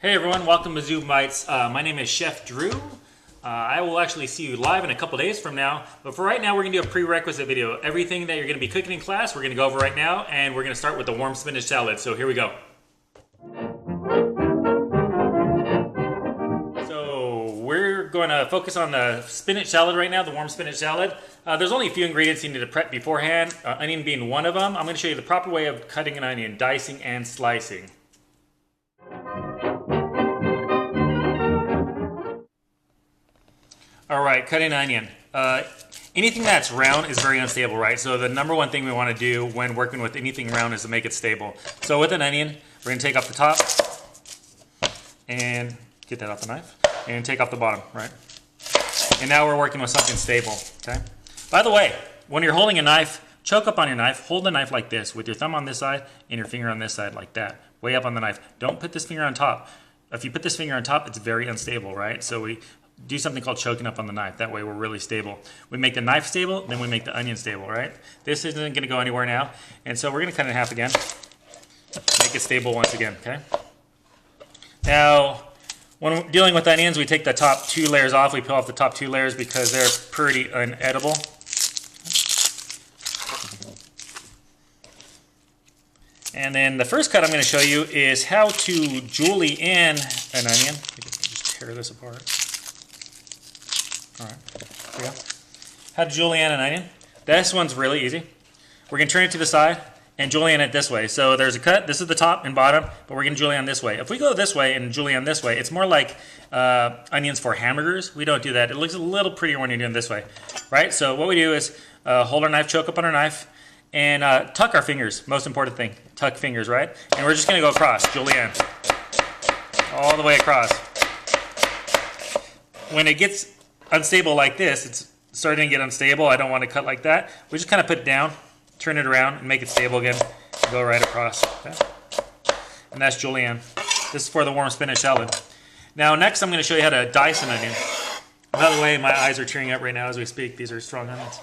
Hey everyone, welcome to Zoom Bytes. My name is Chef Drew. I will actually see you live in a couple days from now, but for right now we're going to do a prerequisite video. Everything that you're going to be cooking in class, we're going to go over right now, and we're going to start with the warm spinach salad. So here we go. So we're going to focus on the spinach salad right now, the warm spinach salad. There's only a few ingredients you need to prep beforehand, onion being one of them. I'm going to show you the proper way of cutting an onion, dicing and slicing. All right, cutting an onion. Anything that's round is very unstable, right? So the number one thing we want to do when working with anything round is to make it stable. So with an onion, we're going to take off the top and get that off the knife and take off the bottom, right? And now we're working with something stable, okay? By the way, when you're holding a knife, choke up on your knife, hold the knife like this with your thumb on this side and your finger on this side like that, way up on the knife. Don't put this finger on top. If you put this finger on top, it's very unstable, right? So we do something called choking up on the knife. That way we're really stable. We make the knife stable, then we make the onion stable, right? This isn't going to go anywhere now. And so we're going to cut it in half again. Make it stable once again, okay? Now, when we're dealing with onions, we take the top two layers off. We peel off the top two layers because they're pretty unedible. And then the first cut I'm going to show you is how to julienne an onion. Just tear this apart. All right, there we go. How to julienne an onion. This one's really easy. We're going to turn it to the side and julienne it this way. So there's a cut. This is the top and bottom, but we're going to julienne this way. If we go this way and julienne this way, it's more like onions for hamburgers. We don't do that. It looks a little prettier when you're doing it this way, right? So what we do is hold our knife, choke up on our knife, and tuck our fingers. Most important thing, tuck fingers, right? And we're just going to go across, julienne, all the way across. When it gets unstable like this, it's starting to get unstable. I don't want to cut like that. We just kind of put it down, turn it around, and make it stable again. Go right across. Okay? And that's julienne. This is for the warm spinach salad. Now next I'm going to show you how to dice an onion. By the way, my eyes are tearing up right now as we speak. These are strong onions.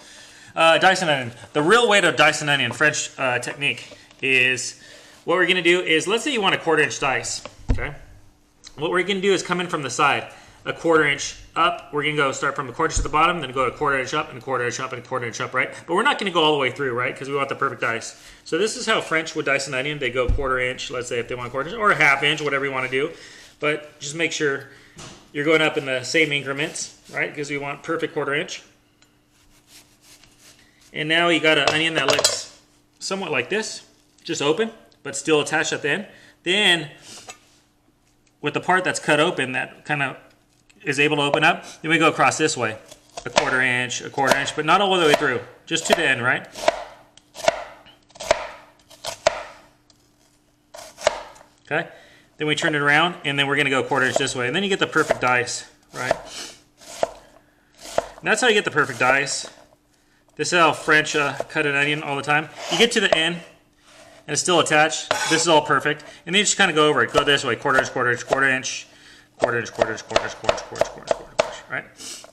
Dice an onion. The real way to dice an onion, French technique, is what we're going to do is, let's say you want a 1/4 inch dice. Okay? What we're going to do is come in from the side. A 1/4 inch up, we're going to go start from the 1/4 inch at the bottom, then go a 1/4 inch up, and a 1/4 inch up, and a 1/4 inch up, right? But we're not going to go all the way through, right? Because we want the perfect dice. So this is how French would dice an onion. They go 1/4 inch, let's say if they want a 1/4 inch, or a 1/2 inch, whatever you want to do. But just make sure you're going up in the same increments, right? Because we want perfect 1/4 inch. And now you got an onion that looks somewhat like this, just open, but still attached at the end. Then, with the part that's cut open, that kind of is able to open up, then we go across this way, a 1/4 inch, a 1/4 inch, but not all the way through, just to the end, right? Okay, then we turn it around, and then we're going to go a 1/4 inch this way, and then you get the perfect dice, right? And that's how you get the perfect dice. This is how French cut an onion all the time. You get to the end, and it's still attached. This is all perfect, and then you just kind of go over it. Go this way, 1/4 inch, 1/4 inch, 1/4 inch, 1/4 inch, 1/4 inch, 1/4 inch, 1/4 inch, 1/4 inch, 1/4 inch, 1/4 inch, right?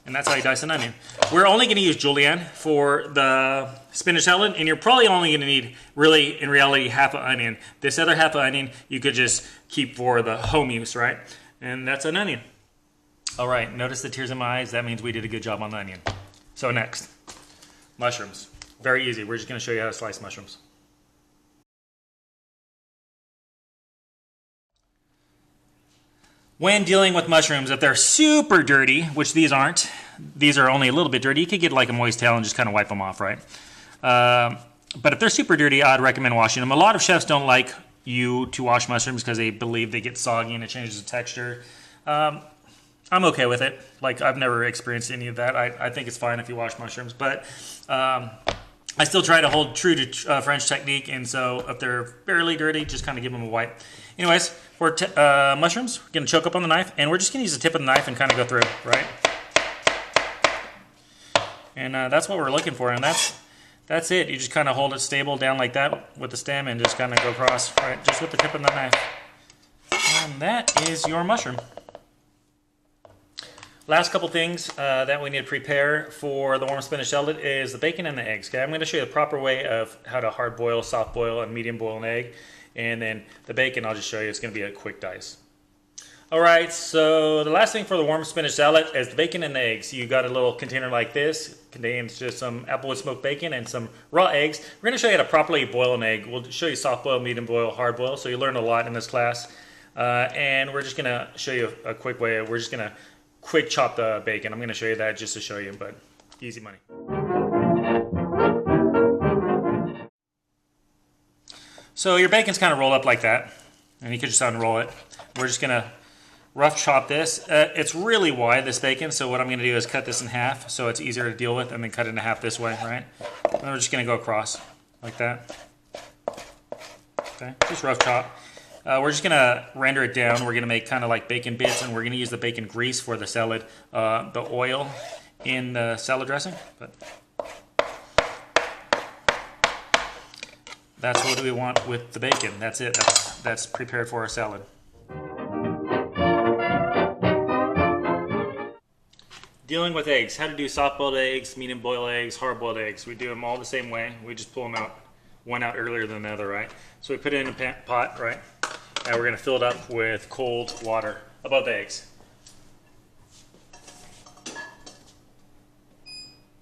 And that's how you dice an onion. We're only going to use julienne for the spinach salad, and you're probably only going to need, really, in reality, half an onion. This other half an onion you could just keep for the home use, right? And that's an onion. All right, notice the tears in my eyes. That means we did a good job on the onion. So next, mushrooms. Very easy. We're just going to show you how to slice mushrooms. When dealing with mushrooms, if they're super dirty, which these aren't, these are only a little bit dirty, you could get like a moist towel and just kind of wipe them off, right? But if they're super dirty, I'd recommend washing them. A lot of chefs don't like you to wash mushrooms because they believe they get soggy and it changes the texture. I'm okay with it. Like, I've never experienced any of that. I think it's fine if you wash mushrooms, but I still try to hold true to French technique, and so if they're barely dirty, just kind of give them a wipe. Anyways, for mushrooms, we're going to choke up on the knife, and we're just going to use the tip of the knife and kind of go through, right? And that's what we're looking for, and that's it. You just kind of hold it stable down like that with the stem and just kind of go across, right? Just with the tip of the knife. And that is your mushroom. Last couple things that we need to prepare for the warm spinach salad is the bacon and the eggs. Okay, I'm going to show you the proper way of how to hard boil, soft boil, and medium boil an egg. And then the bacon, I'll just show you, it's going to be a quick dice. All right, so the last thing for the warm spinach salad is the bacon and the eggs. You got a little container like this, contains just some applewood smoked bacon and some raw eggs. We're gonna show you how to properly boil an egg. We'll show you soft boil, medium boil, hard boil, so you learn a lot in this class. And we're just gonna show you a quick way. We're just gonna quick chop the bacon. I'm gonna show you that just to show you, but easy money. So your bacon's kind of rolled up like that, and you can just unroll it. We're just gonna rough chop this. It's really wide, this bacon, so what I'm going to do is cut this in half so it's easier to deal with, and then cut it in half this way, right? And we're just going to go across like that. Okay, just rough chop. We're just going to render it down. We're going to make kind of like bacon bits, and we're going to use the bacon grease for the salad, the oil in the salad dressing. But that's what we want with the bacon. That's it. That's prepared for our salad. Dealing with eggs, how to do soft-boiled eggs, medium-boiled eggs, hard-boiled eggs. We do them all the same way. We just pull them out, one out earlier than the other, right? So we put it in a pot, right? And we're gonna fill it up with cold water above the eggs.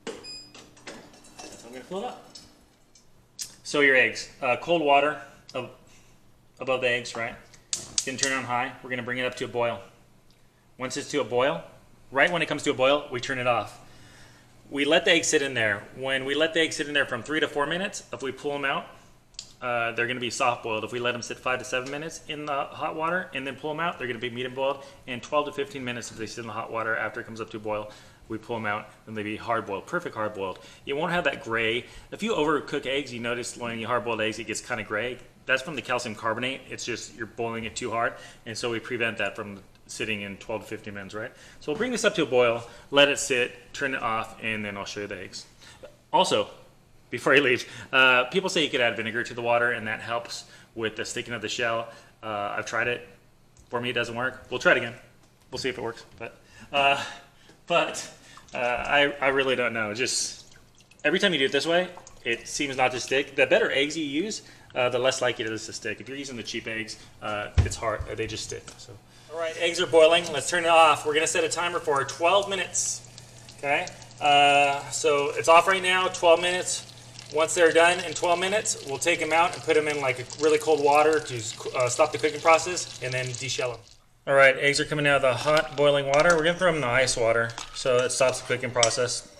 That's how I'm gonna fill it up. So your eggs, cold water above the eggs, right? Gonna turn it on high. We're gonna bring it up to a boil. Once it's to a boil, right when it comes to a boil, we turn it off. We let the eggs sit in there. When we let the eggs sit in there from 3 to 4 minutes, if we pull them out, they're going to be soft boiled. If we let them sit 5 to 7 minutes in the hot water and then pull them out, they're going to be medium boiled. And 12 to 15 minutes if they sit in the hot water after it comes up to a boil, we pull them out and they be hard boiled, perfect hard boiled. You won't have that gray. If you overcook eggs, you notice when you hard boiled eggs, it gets kind of gray. That's from the calcium carbonate. It's just you're boiling it too hard. And so we prevent that from sitting in 12 to 15 minutes, right? So we'll bring this up to a boil, let it sit, turn it off, and then I'll show you the eggs. Also, before you leave, people say you could add vinegar to the water, and that helps with the sticking of the shell. I've tried it. For me, it doesn't work. We'll try it again. We'll see if it works. But I really don't know. Just every time you do it this way, it seems not to stick. The better eggs you use, the less likely it is to stick. If you're using the cheap eggs, it's hard. They just stick. So. All right, eggs are boiling. Let's turn it off. We're going to set a timer for 12 minutes. Okay, so it's off right now, 12 minutes. Once they're done in 12 minutes, we'll take them out and put them in like a really cold water to stop the cooking process and then deshell them. All right, eggs are coming out of the hot boiling water. We're going to throw them in the ice water so it stops the cooking process.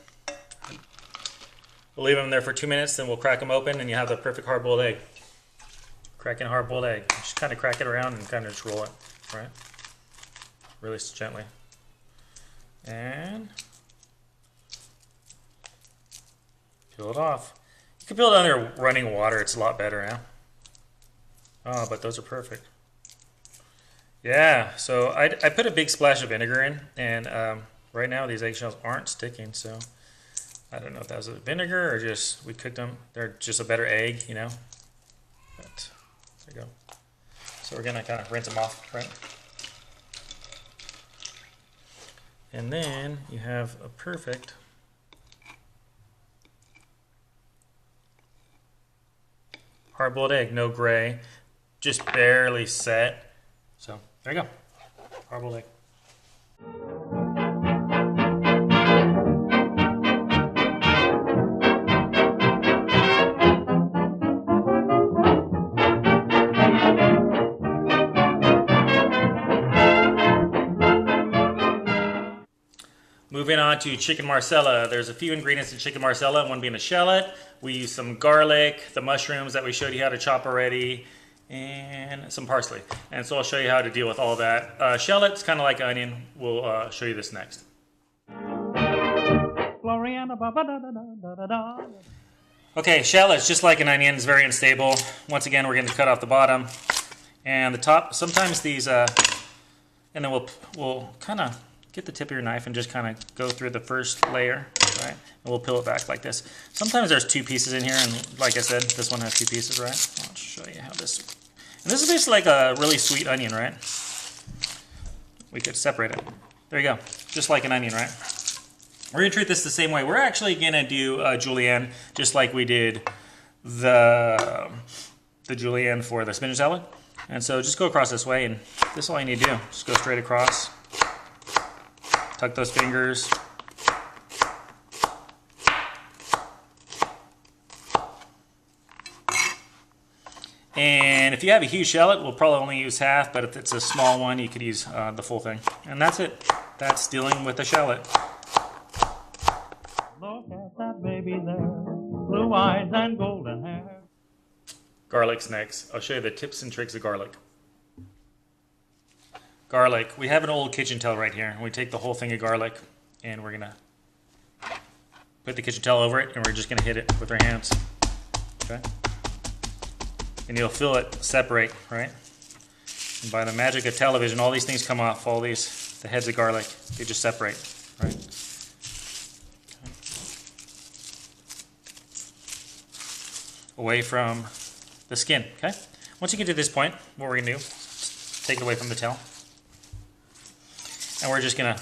We'll leave them there for 2 minutes, then we'll crack them open and you have the perfect hard-boiled egg. Cracking hard-boiled egg. Just kind of crack it around and kind of just roll it, right? Really gently. And peel it off. You can peel it under running water. It's a lot better now. Oh, but those are perfect. Yeah, so I put a big splash of vinegar in, and right now these eggshells aren't sticking, so I don't know if that was a vinegar or just we cooked them. They're just a better egg, you know. But there you go. So we're gonna kind of rinse them off, right? And then you have a perfect hard-boiled egg, no gray, just barely set. So there you go, hard-boiled egg. Moving on to chicken marsala. There's a few ingredients in chicken marsala, one being a shallot. We use some garlic, the mushrooms that we showed you how to chop already, and some parsley. And so I'll show you how to deal with all that. Shallot's kind of like onion. We'll show you this next. Okay, shallot's just like an onion. It's very unstable. Once again, we're going to cut off the bottom and the top. Sometimes these, and then we'll kind of get the tip of your knife and just kind of go through the first layer, right? And we'll peel it back like this. Sometimes there's 2 pieces in here, and like I said, this one has 2 pieces, right? I'll show you how this. And this is basically like a really sweet onion, right? We could separate it. There you go, just like an onion, right? We're gonna treat this the same way. We're actually gonna do julienne, just like we did the julienne for the spinach salad. And so just go across this way, and this is all you need to do. Just go straight across. Tuck those fingers. And if you have a huge shallot, we'll probably only use half, but if it's a small one, you could use the full thing. And that's it. That's dealing with a shallot. Look at that baby there, blue eyes and golden hair. Garlic's next. I'll show you the tips and tricks of garlic. Garlic. We have an old kitchen towel right here. We take the whole thing of garlic, and we're going to put the kitchen towel over it, and we're just going to hit it with our hands. Okay? And you'll feel it separate, right? And by the magic of television, all these things come off, all these, the heads of garlic, they just separate, right? Okay. Away from the skin, okay? Once you get to this point, what we're gonna do, take it away from the tail. And we're just gonna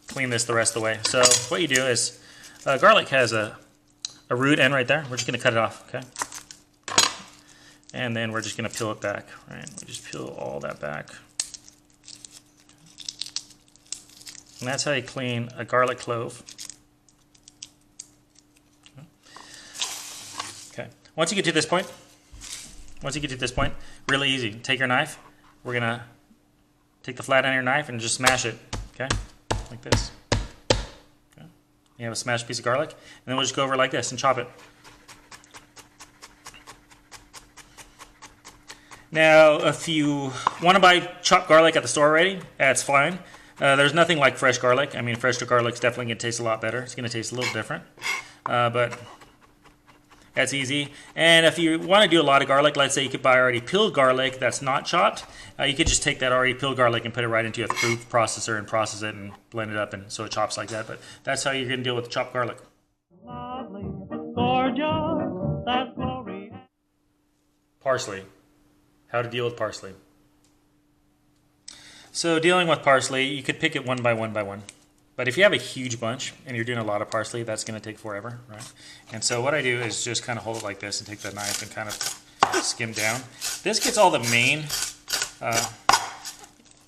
clean this the rest of the way. So what you do is, garlic has a root end right there. We're just gonna cut it off, okay? And then we're just going to peel it back, right? We just peel all that back. And that's how you clean a garlic clove. Okay. Once you get to this point, really easy. Take your knife. We're going to take the flat end of your knife and just smash it, okay? Like this. Okay. You have a smashed piece of garlic. And then we'll just go over like this and chop it. Now, if you want to buy chopped garlic at the store already, that's fine. There's nothing like fresh garlic. I mean, fresh garlic's definitely going to taste a lot better. It's going to taste a little different, but that's easy. And if you want to do a lot of garlic, let's say you could buy already peeled garlic that's not chopped, you could just take that already peeled garlic and put it right into a food processor and process it and blend it up, and so it chops like that. But that's how you're going to deal with chopped garlic. Lovely, gorgeous, that's glory. Parsley. How to deal with parsley. So dealing with parsley, you could pick it one by one by one. But if you have a huge bunch and you're doing a lot of parsley, that's going to take forever, right? And so what I do is just kind of hold it like this and take the knife and kind of skim down. This gets all the main,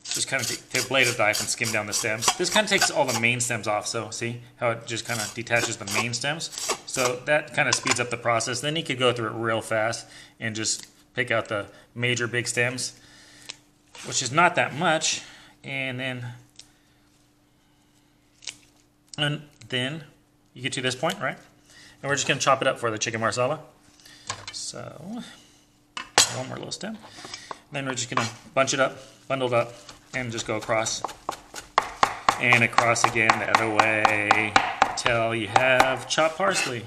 just kind of take the blade of the knife and skim down the stems. This kind of takes all the main stems off. So see how it just kind of detaches the main stems? So that kind of speeds up the process. Then you could go through it real fast and just pick out the major big stems, which is not that much, and then you get to this point, right? And we're just going to chop it up for the chicken marsala. So one more little stem. Then we're just going to bunch it up, bundle it up, and just go across and across again the other way till you have chopped parsley.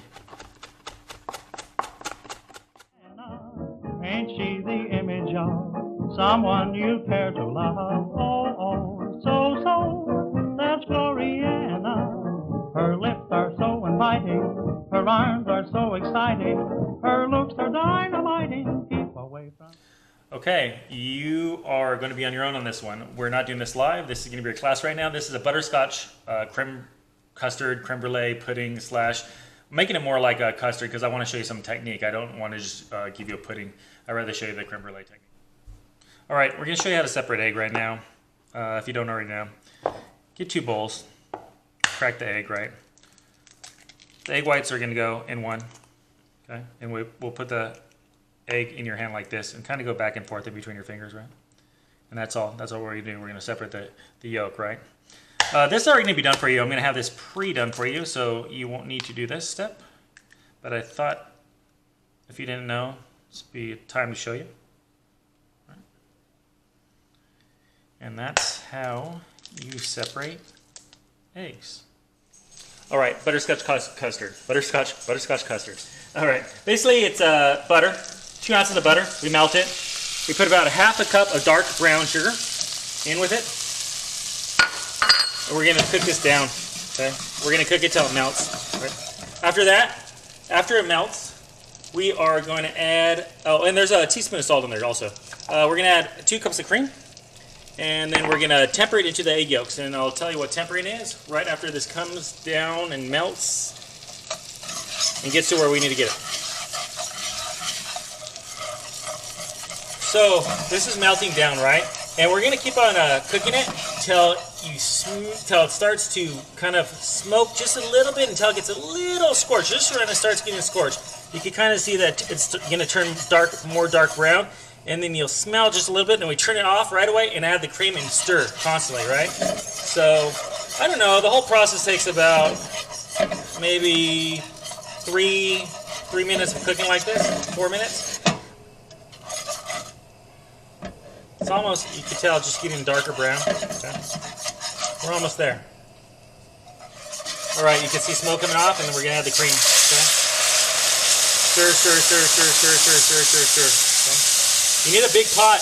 Ain't she the image of someone you care to love? Oh, oh, so, that's Gloriana. Her lips are so inviting, her arms are so exciting, her looks are dynamiting. Keep away from... Okay, you are going to be on your own on this one. We're not doing this live. This is going to be your class right now. This is a butterscotch creme brulee pudding slash... I'm making it more like a custard because I want to show you some technique. I don't want to just give you a pudding. I'd rather show you the creme brulee technique. All right, we're going to show you how to separate egg right now. If you don't already know, get 2 bowls, crack the egg, right? The egg whites are going to go in one, okay? And we'll put the egg in your hand like this and kind of go back and forth in between your fingers, right? And that's all we're going to do. We're going to separate the yolk, right? This is already going to be done for you. I'm going to have this pre-done for you, so you won't need to do this step. But I thought, if you didn't know, this would be time to show you. Right. And that's how you separate eggs. All right, butterscotch custard. Butterscotch custard. All right, basically it's butter, 2 ounces of butter. We melt it. We put about 1/2 cup of dark brown sugar in with it. And we're going to cook this down, okay? We're going to cook it till it melts, right? After that, after it melts, we are going to add, oh, and there's a teaspoon of salt in there also. We're going to add 2 cups of cream, and then we're going to temper it into the egg yolks. And I'll tell you what tempering is right after this comes down and melts and gets to where we need to get it. So this is melting down, right? And we're gonna keep on cooking it till it starts to kind of smoke just a little bit until it gets a little scorched. Just when it starts getting scorched, you can kind of see that it's gonna turn more dark brown, and then you'll smell just a little bit. And then we turn it off right away and add the cream and stir constantly, right? So I don't know. The whole process takes about maybe three minutes of cooking like this. 4 minutes. It's almost, you can tell, just getting darker brown. Okay. We're almost there. All right, you can see smoke coming off, and then we're gonna add the cream. Okay. Stir, stir, stir, stir, stir, stir, stir, stir, stir. Okay. You need a big pot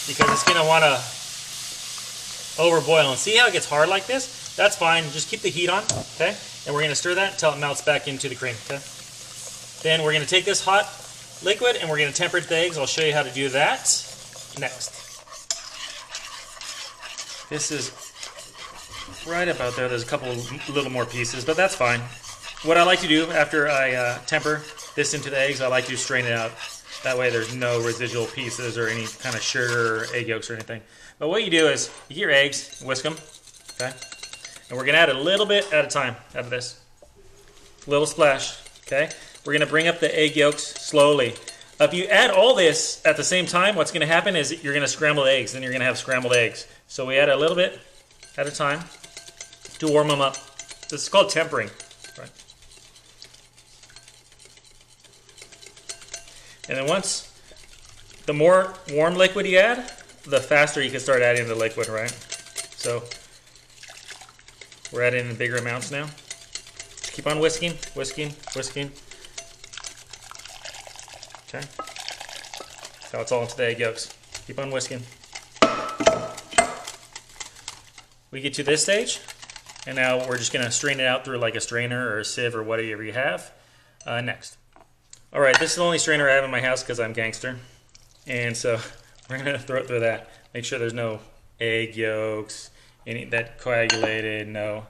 because it's gonna want to overboil. And see how it gets hard like this? That's fine. Just keep the heat on. Okay. And we're gonna stir that until it melts back into the cream. Okay. Then we're gonna take this hot liquid and we're going to temper the eggs. I'll show you how to do that next. This is right about there. There's a couple little more pieces, but that's fine. What I like to do after I temper this into the eggs, I like to strain it out. That way there's no residual pieces or any kind of sugar or egg yolks or anything. But what you do is you get your eggs, whisk them, okay? And we're going to add a little bit at a time out of this. Little splash, okay? We're going to bring up the egg yolks slowly. If you add all this at the same time, what's going to happen is you're going to scramble the eggs, and you're going to have scrambled eggs. So we add a little bit at a time to warm them up. This is called tempering. Right? And then once, the more warm liquid you add, the faster you can start adding the liquid, right? So we're adding in bigger amounts now. Just keep on whisking, whisking, whisking. Okay. So it's all into the egg yolks. Keep on whisking. We get to this stage, and now we're just going to strain it out through like a strainer or a sieve or whatever you have. Next. All right, this is the only strainer I have in my house because I'm gangster. And so we're going to throw it through that. Make sure there's no egg yolks, any that coagulated, no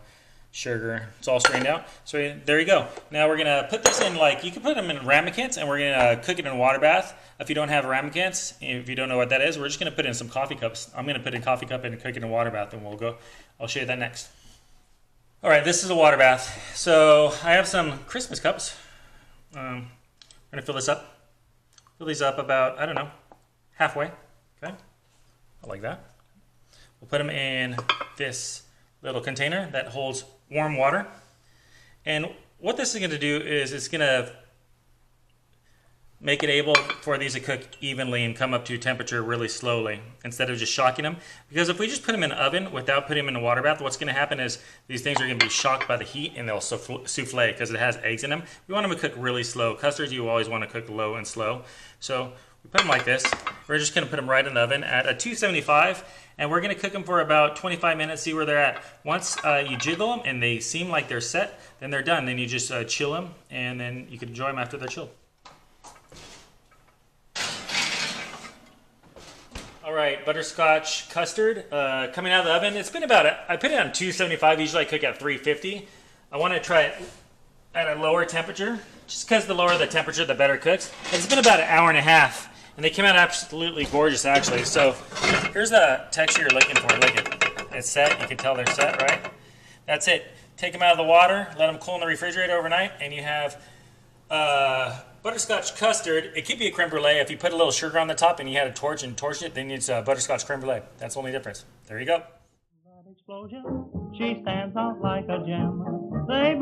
sugar. It's all strained out. So there you go. Now we're going to put this in, like, you can put them in ramekins, and we're going to cook it in a water bath. If you don't have ramekins, if you don't know what that is, we're just going to put it in some coffee cups. I'm going to put in a coffee cup and cook it in a water bath, and I'll show you that next. All right, this is a water bath. So I have some Christmas cups. I'm going to fill this up. Fill these up about, I don't know, halfway. Okay, like that. We'll put them in this little container that holds warm water. And what this is going to do is it's going to make it able for these to cook evenly and come up to temperature really slowly instead of just shocking them. Because if we just put them in the oven without putting them in a water bath, what's going to happen is these things are going to be shocked by the heat and they'll souffle because it has eggs in them. We want them to cook really slow. Custards, you always want to cook low and slow. So we put them like this. We're just going to put them right in the oven at a 275, and we're going to cook them for about 25 minutes, see where they're at. Once you jiggle them and they seem like they're set, then they're done. Then you just chill them, and then you can enjoy them after they're chilled. All right, butterscotch custard coming out of the oven. It's been about, I put it on 275. Usually I cook at 350. I want to try it at a lower temperature, just because the lower the temperature, the better it cooks. And it's been about an hour and a half, and they came out absolutely gorgeous, actually. So here's the texture you're looking for. Look at it's set. You can tell they're set, right? That's it. Take them out of the water, let them cool in the refrigerator overnight, and you have butterscotch custard. It could be a creme brulee. If you put a little sugar on the top and you had a torch and torched it, then it's butterscotch creme brulee. That's the only difference. There you go. Explosion, she stands out like a gem. They